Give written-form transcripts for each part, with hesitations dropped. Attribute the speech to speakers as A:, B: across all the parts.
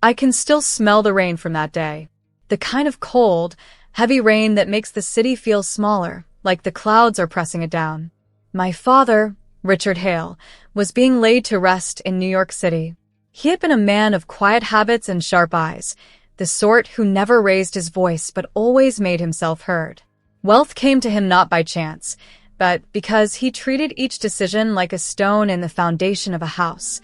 A: I can still smell the rain from that day. The kind of cold, heavy rain that makes the city feel smaller, like the clouds are pressing it down. My father, Richard Hale, was being laid to rest in New York City. He had been a man of quiet habits and sharp eyes, the sort who never raised his voice but always made himself heard. Wealth came to him not by chance, but because he treated each decision like a stone in the foundation of a house,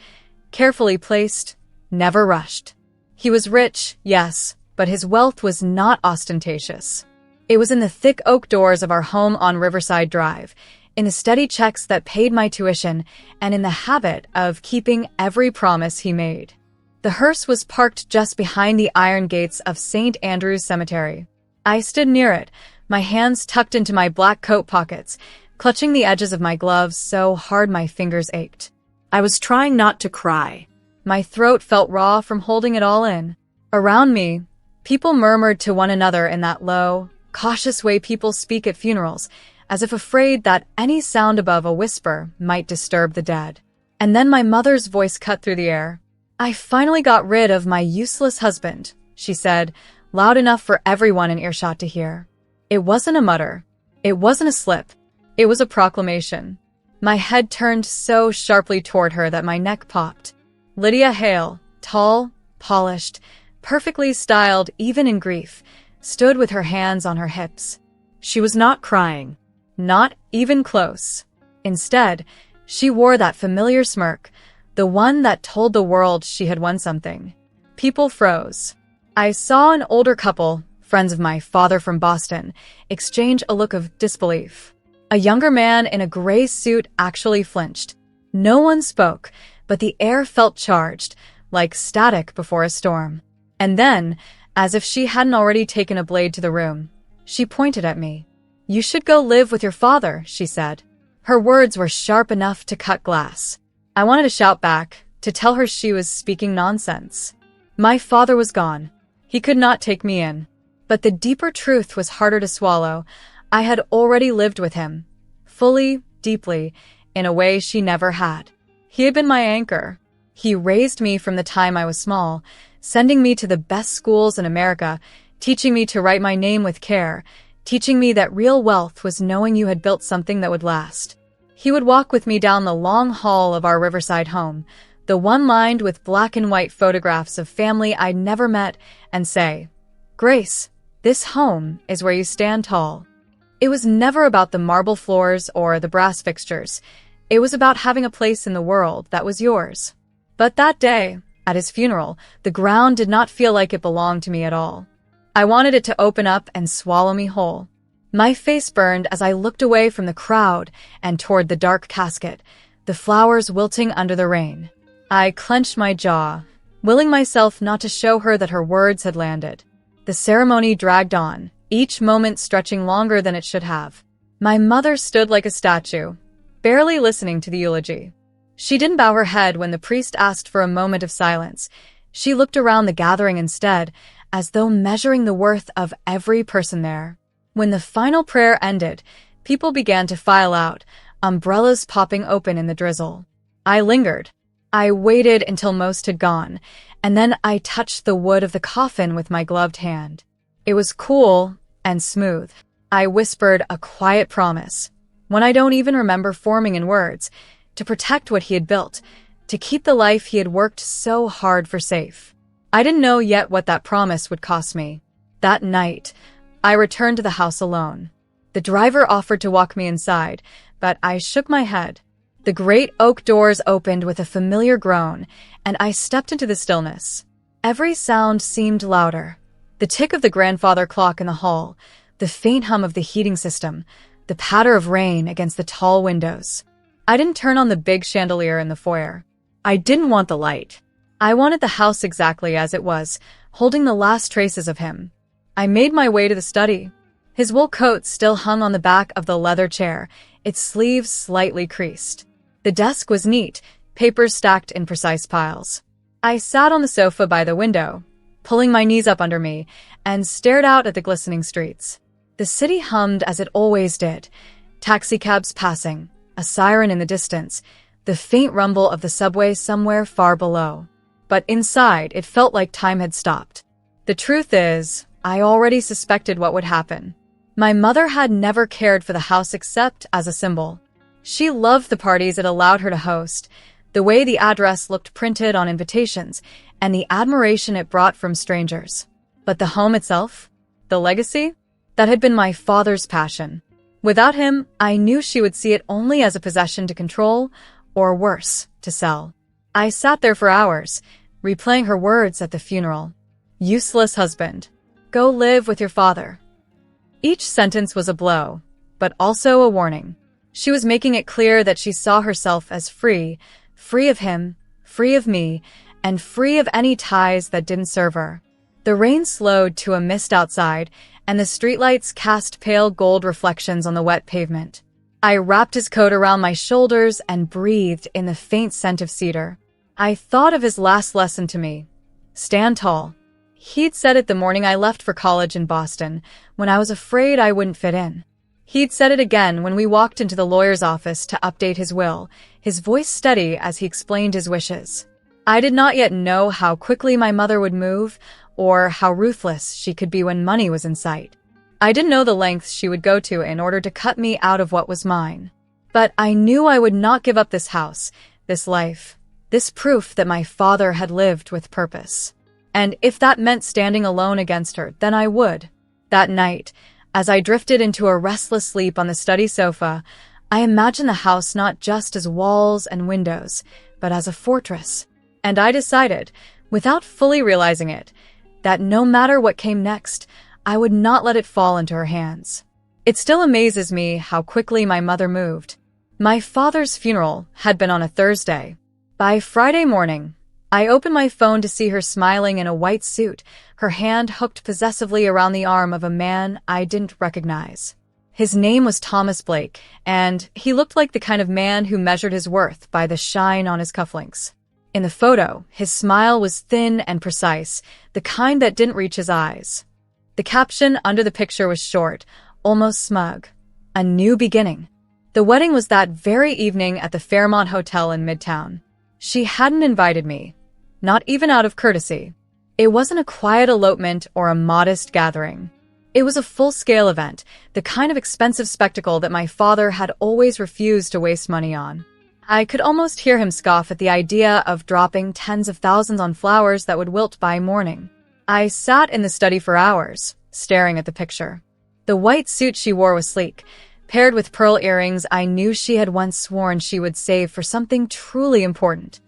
A: carefully placed, never rushed. He was rich, yes, but his wealth was not ostentatious. It was in the thick oak doors of our home on Riverside Drive, in the steady checks that paid my tuition, and in the habit of keeping every promise he made. The hearse was parked just behind the iron gates of St. Andrew's Cemetery. I stood near it, my hands tucked into my black coat pockets, clutching the edges of my gloves so hard my fingers ached. I was trying not to cry. My throat felt raw from holding it all in. Around me, people murmured to one another in that low, cautious way people speak at funerals, as if afraid that any sound above a whisper might disturb the dead. And then my mother's voice cut through the air. "I finally got rid of my useless husband," she said, loud enough for everyone in earshot to hear. It wasn't a mutter. It wasn't a slip. It was a proclamation. My head turned so sharply toward her that my neck popped. Lydia Hale, tall, polished, perfectly styled even in grief, stood with her hands on her hips. She was not crying. Not even close. Instead, she wore that familiar smirk, the one that told the world she had won something. People froze. I saw an older couple, friends of my father from Boston, exchange a look of disbelief. A younger man in a gray suit actually flinched. No one spoke, but the air felt charged, like static before a storm. And then, as if she hadn't already taken a blade to the room, she pointed at me. "You should go live with your father," she said. Her words were sharp enough to cut glass. I wanted to shout back, to tell her she was speaking nonsense. My father was gone. He could not take me in. But the deeper truth was harder to swallow. I had already lived with him. Fully, deeply, in a way she never had. He had been my anchor. He raised me from the time I was small, sending me to the best schools in America, teaching me to write my name with care, teaching me that real wealth was knowing you had built something that would last. He would walk with me down the long hall of our Riverside home, the one lined with black and white photographs of family I'd never met, and say, "Grace, this home is where you stand tall." It was never about the marble floors or the brass fixtures. It was about having a place in the world that was yours. But that day, at his funeral, the ground did not feel like it belonged to me at all. I wanted it to open up and swallow me whole. My face burned as I looked away from the crowd and toward the dark casket, the flowers wilting under the rain. I clenched my jaw, willing myself not to show her that her words had landed. The ceremony dragged on, each moment stretching longer than it should have. My mother stood like a statue, barely listening to the eulogy. She didn't bow her head when the priest asked for a moment of silence. She looked around the gathering instead, as though measuring the worth of every person there. When the final prayer ended, people began to file out, umbrellas popping open in the drizzle. I lingered. I waited until most had gone, and then I touched the wood of the coffin with my gloved hand. It was cool and smooth. I whispered a quiet promise, one I don't even remember forming in words, to protect what he had built, to keep the life he had worked so hard for safe. I didn't know yet what that promise would cost me. That night, I returned to the house alone. The driver offered to walk me inside, but I shook my head. The great oak doors opened with a familiar groan, and I stepped into the stillness. Every sound seemed louder. The tick of the grandfather clock in the hall, the faint hum of the heating system, the patter of rain against the tall windows. I didn't turn on the big chandelier in the foyer. I didn't want the light. I wanted the house exactly as it was, holding the last traces of him. I made my way to the study. His wool coat still hung on the back of the leather chair, its sleeves slightly creased. The desk was neat, papers stacked in precise piles. I sat on the sofa by the window, pulling my knees up under me, and stared out at the glistening streets. The city hummed as it always did, taxicabs passing, a siren in the distance, the faint rumble of the subway somewhere far below. but inside it felt like time had stopped. The truth is, I already suspected what would happen. My mother had never cared for the house except as a symbol. She loved the parties it allowed her to host, the way the address looked printed on invitations, and the admiration it brought from strangers. But the home itself? The legacy? That had been my father's passion. Without him, I knew she would see it only as a possession to control, or worse, to sell. I sat there for hours, replaying her words at the funeral. Useless husband. Go live with your father. Each sentence was a blow, but also a warning. She was making it clear that she saw herself as free, free of him, free of me, and free of any ties that didn't serve her. The rain slowed to a mist outside, and the streetlights cast pale gold reflections on the wet pavement. I wrapped his coat around my shoulders and breathed in the faint scent of cedar. I thought of his last lesson to me. Stand tall. He'd said it the morning I left for college in Boston, when I was afraid I wouldn't fit in. He'd said it again when we walked into the lawyer's office to update his will, his voice steady as he explained his wishes. I did not yet know how quickly my mother would move, or how ruthless she could be when money was in sight. I didn't know the lengths she would go to in order to cut me out of what was mine. But I knew I would not give up this house, this life, this proof that my father had lived with purpose. And if that meant standing alone against her, then I would. That night, as I drifted into a restless sleep on the study sofa, I imagined the house not just as walls and windows, but as a fortress. And I decided, without fully realizing it, that no matter what came next, I would not let it fall into her hands. It still amazes me how quickly my mother moved. My father's funeral had been on a Thursday. By Friday morning, I opened my phone to see her smiling in a white suit, her hand hooked possessively around the arm of a man I didn't recognize. His name was Thomas Blake, and he looked like the kind of man who measured his worth by the shine on his cufflinks. In the photo, his smile was thin and precise, the kind that didn't reach his eyes. The caption under the picture was short, almost smug. A new beginning. The wedding was that very evening at the Fairmont Hotel in Midtown. She hadn't invited me, not even out of courtesy. It wasn't a quiet elopement or a modest gathering. It was a full-scale event, the kind of expensive spectacle that my father had always refused to waste money on. I could almost hear him scoff at the idea of dropping tens of thousands on flowers that would wilt by morning. I sat in the study for hours, staring at the picture. The white suit she wore was sleek. Paired with pearl earrings I knew she had once sworn she would save for something truly important.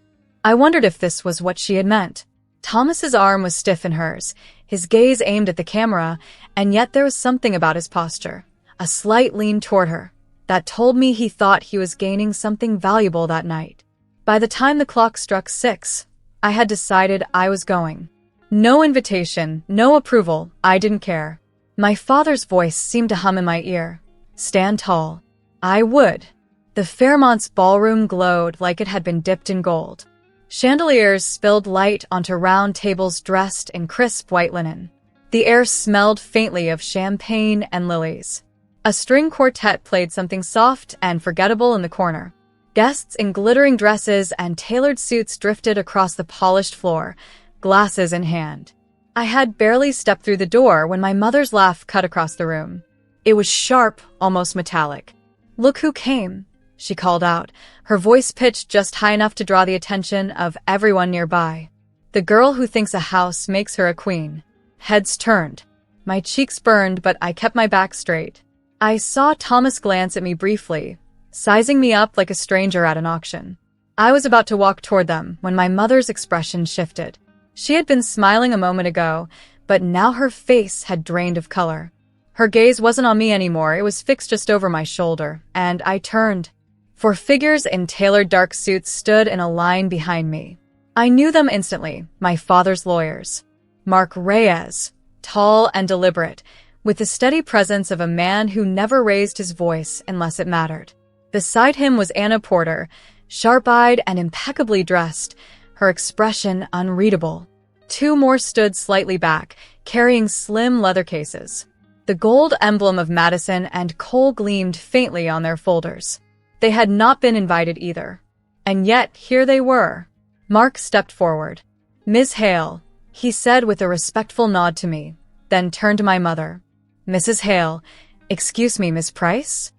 A: I wondered if this was what she had meant. Thomas's arm was stiff in hers, his gaze aimed at the camera, and yet there was something about his posture, a slight lean toward her, that told me he thought he was gaining something valuable that night. By the time the clock struck 6, I had decided I was going. No invitation, no approval, I didn't care. My father's voice seemed to hum in my ear. Stand tall. I would. The Fairmont's ballroom glowed like it had been dipped in gold. Chandeliers spilled light onto round tables dressed in crisp white linen. The air smelled faintly of champagne and lilies. A string quartet played something soft and forgettable in the corner. Guests in glittering dresses and tailored suits drifted across the polished floor, glasses in hand. I had barely stepped through the door when my mother's laugh cut across the room. It was sharp, almost metallic. "Look who came," she called out, her voice pitched just high enough to draw the attention of everyone nearby. "The girl who thinks a house makes her a queen." Heads turned. My cheeks burned, but I kept my back straight. I saw Thomas glance at me briefly, sizing me up like a stranger at an auction. I was about to walk toward them when my mother's expression shifted. She had been smiling a moment ago, but now her face had drained of color. Her gaze wasn't on me anymore, it was fixed just over my shoulder, and I turned. Four figures in tailored dark suits stood in a line behind me. I knew them instantly, my father's lawyers. Mark Reyes, tall and deliberate, with the steady presence of a man who never raised his voice unless it mattered. Beside him was Anna Porter, sharp-eyed and impeccably dressed, her expression unreadable. Two more stood slightly back, carrying slim leather cases. The gold emblem of Madison and Cole gleamed faintly on their folders. They had not been invited either. And yet, here they were. Mark stepped forward. Miss Hale, he said with a respectful nod to me, then turned to my mother. Mrs. Hale, excuse me, Miss Price?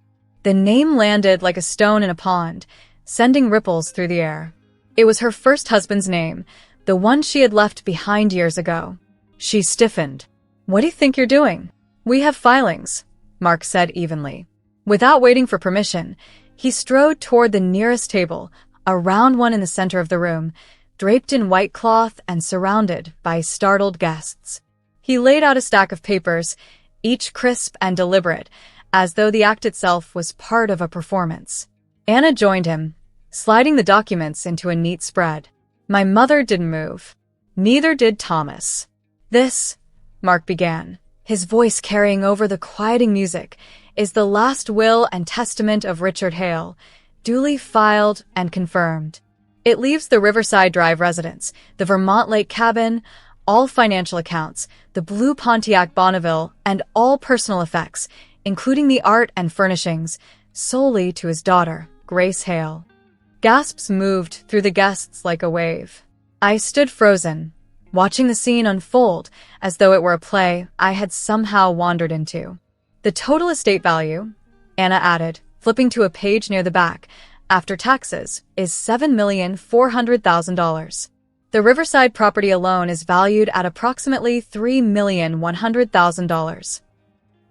A: The name landed like a stone in a pond, sending ripples through the air. It was her first husband's name, the one she had left behind years ago. She stiffened. What do you think you're doing? We have filings, Mark said evenly. Without waiting for permission, he strode toward the nearest table, a round one in the center of the room, draped in white cloth and surrounded by startled guests. He laid out a stack of papers, each crisp and deliberate, as though the act itself was part of a performance. Anna joined him, sliding the documents into a neat spread. My mother didn't move. Neither did Thomas. This, Mark began, his voice carrying over the quieting music, is the last will and testament of Richard Hale, duly filed and confirmed. It leaves the Riverside Drive residence, the Vermont Lake cabin, all financial accounts, the blue Pontiac Bonneville, and all personal effects, including the art and furnishings, solely to his daughter, Grace Hale. Gasps moved through the guests like a wave. I stood frozen, watching the scene unfold as though it were a play I had somehow wandered into. The total estate value, Anna added, flipping to a page near the back, after taxes, is $7,400,000. The Riverside property alone is valued at approximately $3,100,000.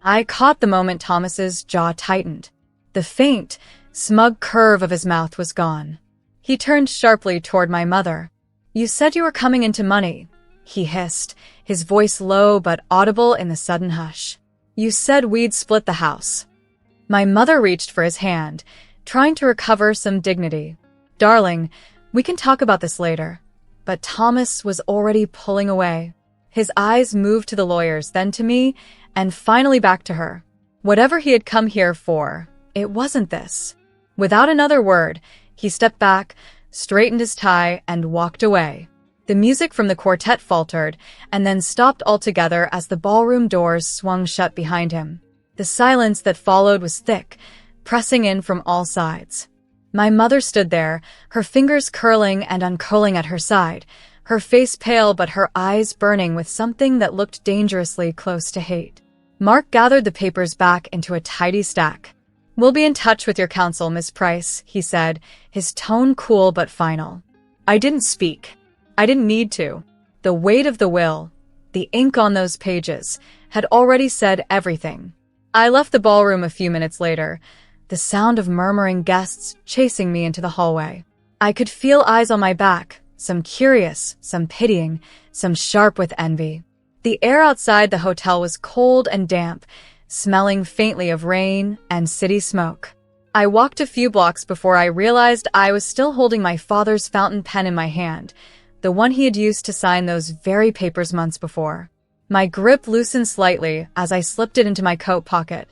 A: I caught the moment Thomas's jaw tightened. The faint, smug curve of his mouth was gone. He turned sharply toward my mother. You said you were coming into money, he hissed, his voice low but audible in the sudden hush. You said we'd split the house. My mother reached for his hand, trying to recover some dignity. Darling, we can talk about this later. But Thomas was already pulling away. His eyes moved to the lawyers, then to me, and finally back to her. Whatever he had come here for, it wasn't this. Without another word, he stepped back, straightened his tie, and walked away. The music from the quartet faltered, and then stopped altogether as the ballroom doors swung shut behind him. The silence that followed was thick, pressing in from all sides. My mother stood there, her fingers curling and uncurling at her side, her face pale but her eyes burning with something that looked dangerously close to hate. Mark gathered the papers back into a tidy stack. We'll be in touch with your counsel, Miss Price, he said, his tone cool but final. I didn't speak. I didn't need to. The weight of the will, the ink on those pages, had already said everything. I left the ballroom a few minutes later, the sound of murmuring guests chasing me into the hallway. I could feel eyes on my back, some curious, some pitying, some sharp with envy. The air outside the hotel was cold and damp, smelling faintly of rain and city smoke. I walked a few blocks before I realized I was still holding my father's fountain pen in my hand, the one he had used to sign those very papers months before. My grip loosened slightly as I slipped it into my coat pocket.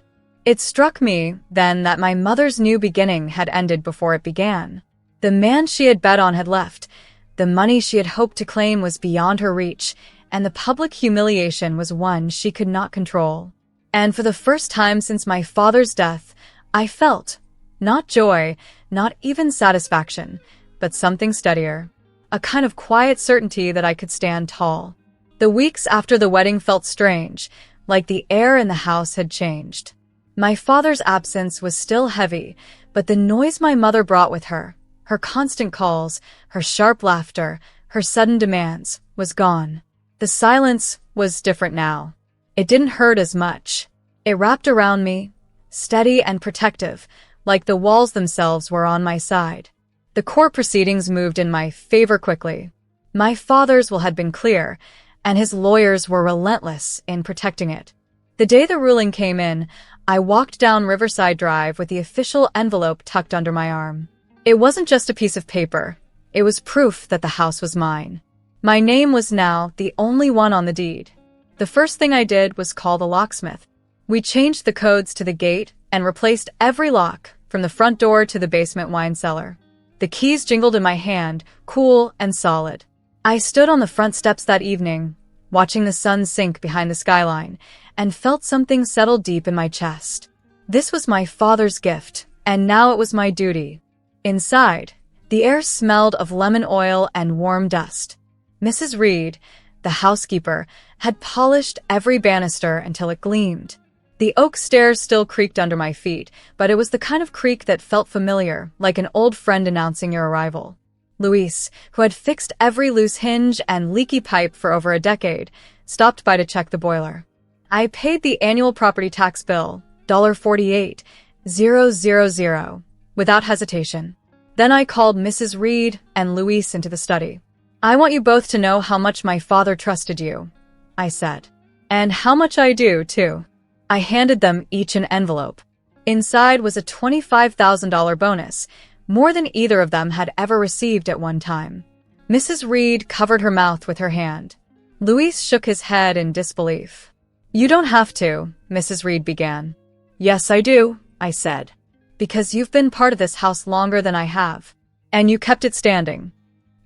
A: It struck me, then, that my mother's new beginning had ended before it began. The man she had bet on had left, the money she had hoped to claim was beyond her reach, and the public humiliation was one she could not control. And for the first time since my father's death, I felt, not joy, not even satisfaction, but something steadier. A kind of quiet certainty that I could stand tall. The weeks after the wedding felt strange, like the air in the house had changed. My father's absence was still heavy, but the noise my mother brought with her, her constant calls, her sharp laughter, her sudden demands, was gone. The silence was different now. It didn't hurt as much. It wrapped around me, steady and protective, like the walls themselves were on my side. The court proceedings moved in my favor quickly. My father's will had been clear, and his lawyers were relentless in protecting it. The day the ruling came in, I walked down Riverside Drive with the official envelope tucked under my arm. It wasn't just a piece of paper. It was proof that the house was mine. My name was now the only one on the deed. The first thing I did was call the locksmith. We changed the codes to the gate and replaced every lock from the front door to the basement wine cellar. The keys jingled in my hand, cool and solid. I stood on the front steps that evening, watching the sun sink behind the skyline, and felt something settle deep in my chest. This was my father's gift, and now it was my duty. Inside, the air smelled of lemon oil and warm dust. Mrs. Reed, the housekeeper, had polished every banister until it gleamed. The oak stairs still creaked under my feet, but it was the kind of creak that felt familiar, like an old friend announcing your arrival. Luis, who had fixed every loose hinge and leaky pipe for over a decade, stopped by to check the boiler. I paid the annual property tax bill, $48,000, without hesitation. Then I called Mrs. Reed and Luis into the study. "I want you both to know how much my father trusted you," I said. "And how much I do, too." I handed them each an envelope. Inside was a $25,000 bonus, more than either of them had ever received at one time. Mrs. Reed covered her mouth with her hand. Luis shook his head in disbelief. "You don't have to," Mrs. Reed began. "Yes, I do," I said. "Because you've been part of this house longer than I have. And you kept it standing."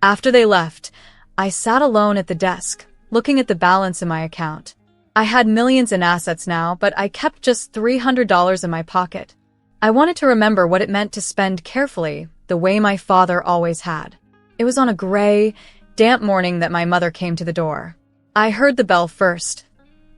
A: After they left, I sat alone at the desk, looking at the balance in my account. I had millions in assets now, but I kept just $300 in my pocket. I wanted to remember what it meant to spend carefully, the way my father always had. It was on a gray, damp morning that my mother came to the door. I heard the bell first.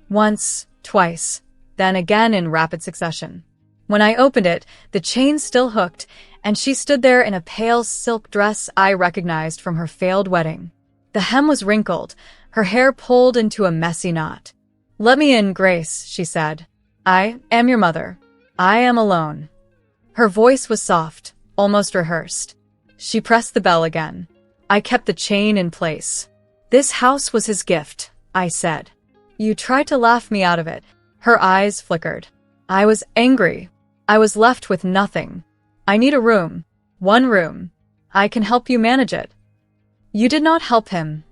A: Once, twice, then again in rapid succession. When I opened it, the chain still hooked, and she stood there in a pale silk dress I recognized from her failed wedding. The hem was wrinkled, her hair pulled into a messy knot. "Let me in, Grace," she said. "I am your mother. I am alone." Her voice was soft, almost rehearsed. She pressed the bell again. I kept the chain in place. "This house was his gift," I said. "You tried to laugh me out of it." Her eyes flickered. I was angry. I was left with nothing. "I need a room. One room. I can help you manage it." "You did not help him,"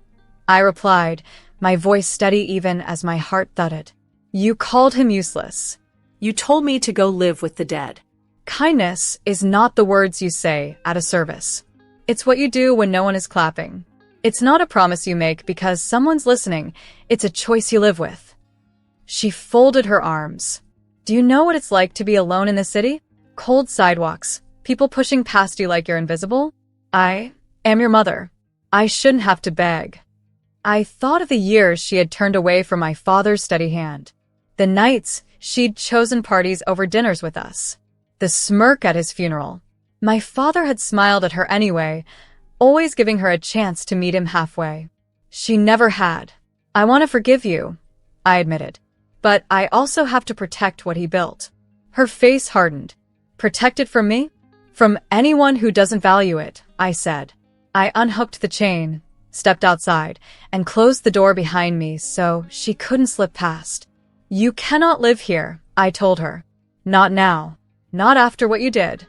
A: I replied, my voice steady even as my heart thudded. "You called him useless. You told me to go live with the dead." Kindness is not the words you say at a service. It's what you do when no one is clapping. It's not a promise you make because someone's listening. It's a choice you live with. She folded her arms. "Do you know what it's like to be alone in the city? Cold sidewalks, people pushing past you like you're invisible? I am your mother. I shouldn't have to beg." I thought of the years she had turned away from my father's steady hand. The nights she'd chosen parties over dinners with us. The smirk at his funeral. My father had smiled at her anyway, always giving her a chance to meet him halfway. She never had. "I want to forgive you," I admitted. "But I also have to protect what he built." Her face hardened. "Protect it from me?" "From anyone who doesn't value it," I said. I unhooked the chain, stepped outside, and closed the door behind me so she couldn't slip past. "You cannot live here," I told her. "Not now. Not after what you did."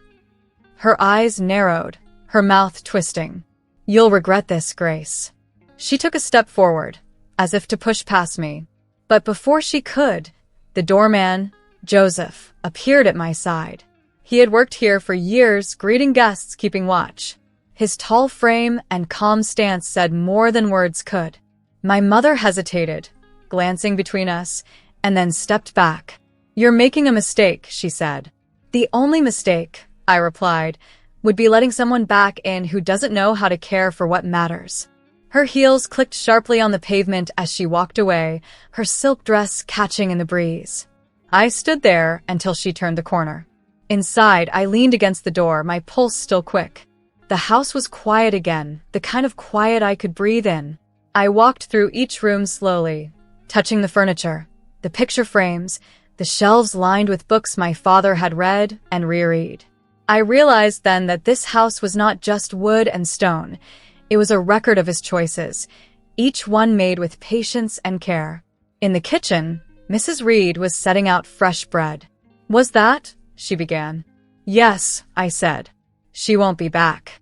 A: Her eyes narrowed, her mouth twisting. "You'll regret this, Grace." She took a step forward, as if to push past me. But before she could, the doorman, Joseph, appeared at my side. He had worked here for years, greeting guests, keeping watch. His tall frame and calm stance said more than words could. My mother hesitated, glancing between us, and then stepped back. "You're making a mistake," she said. "The only mistake," I replied, "would be letting someone back in who doesn't know how to care for what matters." Her heels clicked sharply on the pavement as she walked away, her silk dress catching in the breeze. I stood there until she turned the corner. Inside, I leaned against the door, my pulse still quick. The house was quiet again, the kind of quiet I could breathe in. I walked through each room slowly, touching the furniture, the picture frames, the shelves lined with books my father had read and reread. I realized then that this house was not just wood and stone. It was a record of his choices, each one made with patience and care. In the kitchen, Mrs. Reed was setting out fresh bread. "Was that?" she began. "Yes," I said. "She won't be back."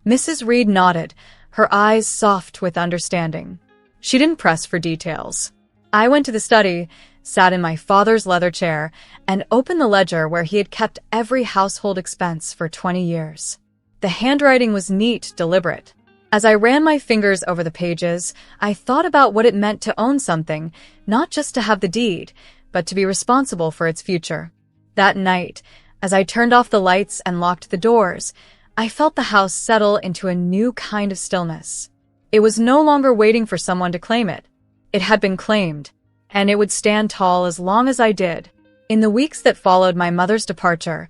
A: Mrs. Reed nodded, her eyes soft with understanding. She didn't press for details. I went to the study, sat in my father's leather chair, and opened the ledger where he had kept every household expense for 20 years. The handwriting was neat, deliberate. As I ran my fingers over the pages, I thought about what it meant to own something, not just to have the deed, but to be responsible for its future. That night, as I turned off the lights and locked the doors, I felt the house settle into a new kind of stillness. It was no longer waiting for someone to claim it. It had been claimed, and it would stand tall as long as I did. In the weeks that followed my mother's departure,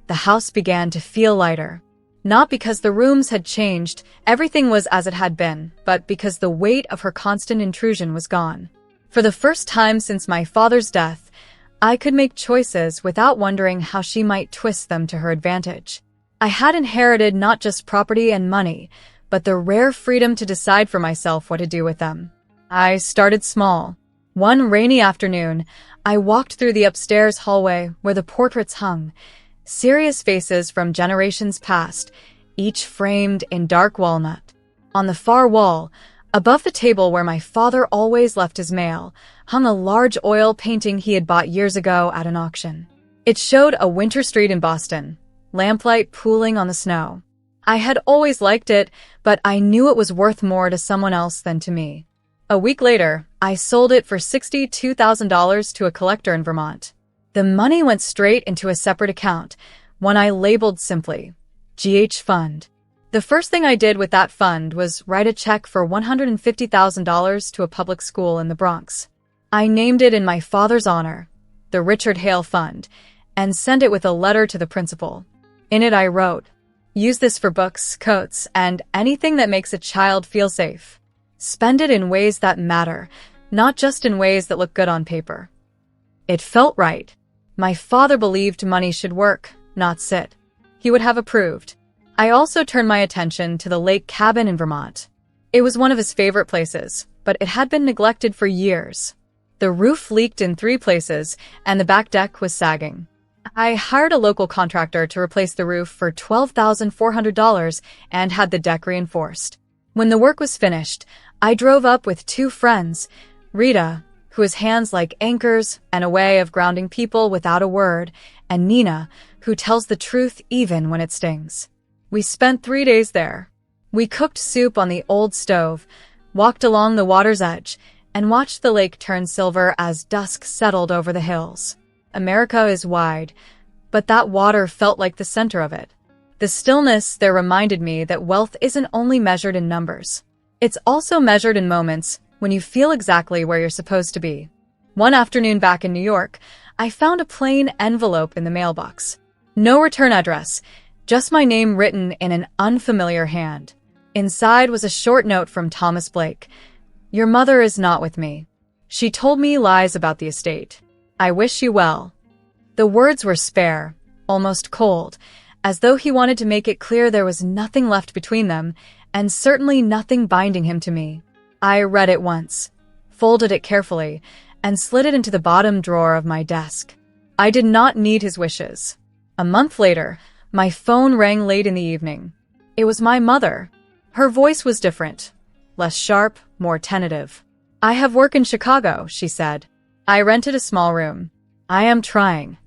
A: the house began to feel lighter. Not because the rooms had changed, everything was as it had been, but because the weight of her constant intrusion was gone. For the first time since my father's death, I could make choices without wondering how she might twist them to her advantage. I had inherited not just property and money, but the rare freedom to decide for myself what to do with them. I started small. One rainy afternoon, I walked through the upstairs hallway where the portraits hung, serious faces from generations past, each framed in dark walnut. On the far wall, above the table where my father always left his mail, hung a large oil painting he had bought years ago at an auction. It showed a winter street in Boston, lamplight pooling on the snow. I had always liked it, but I knew it was worth more to someone else than to me. A week later, I sold it for $62,000 to a collector in Vermont. The money went straight into a separate account, one I labeled simply GH Fund. The first thing I did with that fund was write a check for $150,000 to a public school in the Bronx. I named it in my father's honor, the Richard Hale Fund, and sent it with a letter to the principal. In it I wrote, "Use this for books, coats, and anything that makes a child feel safe. Spend it in ways that matter, not just in ways that look good on paper." It felt right. My father believed money should work, not sit. He would have approved. I also turned my attention to the lake cabin in Vermont. It was one of his favorite places, but it had been neglected for years. The roof leaked in 3 places, and the back deck was sagging. I hired a local contractor to replace the roof for $12,400 and had the deck reinforced. When the work was finished, I drove up with 2 friends, Rita, who has hands like anchors and a way of grounding people without a word, and Nina, who tells the truth even when it stings. We spent 3 days there. We cooked soup on the old stove, walked along the water's edge, and watched the lake turn silver as dusk settled over the hills. America is wide, but that water felt like the center of it. The stillness there reminded me that wealth isn't only measured in numbers. It's also measured in moments when you feel exactly where you're supposed to be. One afternoon back in New York, I found a plain envelope in the mailbox. No return address, just my name written in an unfamiliar hand. Inside was a short note from Thomas Blake. "Your mother is not with me. She told me lies about the estate. I wish you well." The words were spare, almost cold, as though he wanted to make it clear there was nothing left between them, and certainly nothing binding him to me. I read it once, folded it carefully, and slid it into the bottom drawer of my desk. I did not need his wishes. A month later, my phone rang late in the evening. It was my mother. Her voice was different, less sharp, more tentative. "I have work in Chicago," she said. "I rented a small room. I am trying."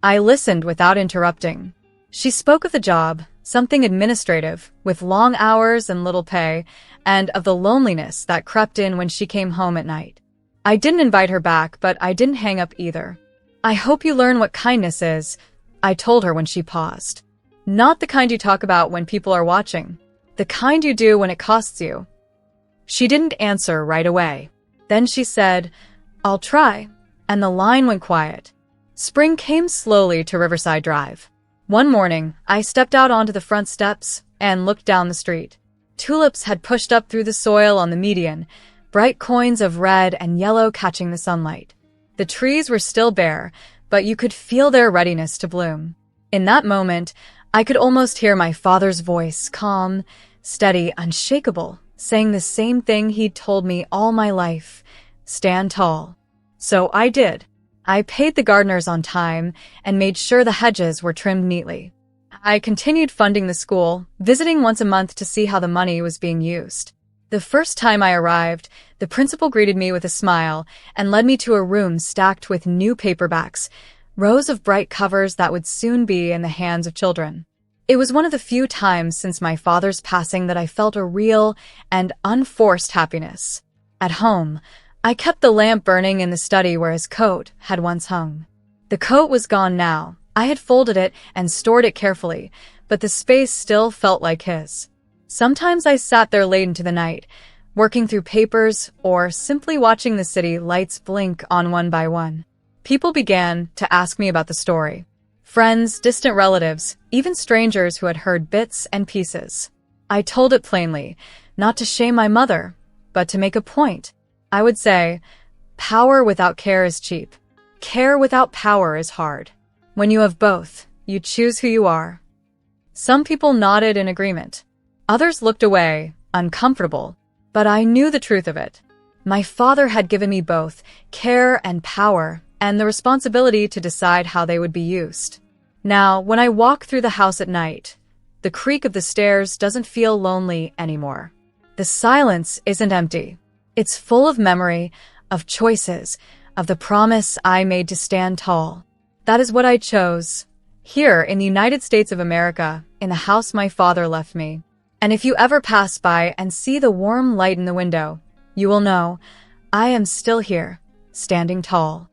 A: I listened without interrupting. She spoke of the job, something administrative, with long hours and little pay, and of the loneliness that crept in when she came home at night. I didn't invite her back, but I didn't hang up either. "I hope you learn what kindness is," I told her when she paused. "Not the kind you talk about when people are watching. The kind you do when it costs you." She didn't answer right away. Then she said, "I'll try," and the line went quiet. Spring came slowly to Riverside Drive. One morning, I stepped out onto the front steps and looked down the street. Tulips had pushed up through the soil on the median, bright coins of red and yellow catching the sunlight. The trees were still bare, but you could feel their readiness to bloom. In that moment, I could almost hear my father's voice, calm, steady, unshakable, saying the same thing he'd told me all my life: stand tall. So I did. I paid the gardeners on time and made sure the hedges were trimmed neatly. I continued funding the school, visiting once a month to see how the money was being used. The first time I arrived, the principal greeted me with a smile and led me to a room stacked with new paperbacks, rows of bright covers that would soon be in the hands of children. It was one of the few times since my father's passing that I felt a real and unforced happiness. At home, I kept the lamp burning in the study where his coat had once hung. The coat was gone now. I had folded it and stored it carefully, but the space still felt like his. Sometimes I sat there late into the night, working through papers or simply watching the city lights blink on one by one. People began to ask me about the story. Friends, distant relatives, even strangers who had heard bits and pieces. I told it plainly, not to shame my mother, but to make a point. I would say, power without care is cheap. Care without power is hard. When you have both, you choose who you are. Some people nodded in agreement. Others looked away, uncomfortable, but I knew the truth of it. My father had given me both care and power, and the responsibility to decide how they would be used. Now, when I walk through the house at night, the creak of the stairs doesn't feel lonely anymore. The silence isn't empty. It's full of memory, of choices, of the promise I made to stand tall. That is what I chose, here in the United States of America, in the house my father left me. And if you ever pass by and see the warm light in the window, you will know I am still here, standing tall.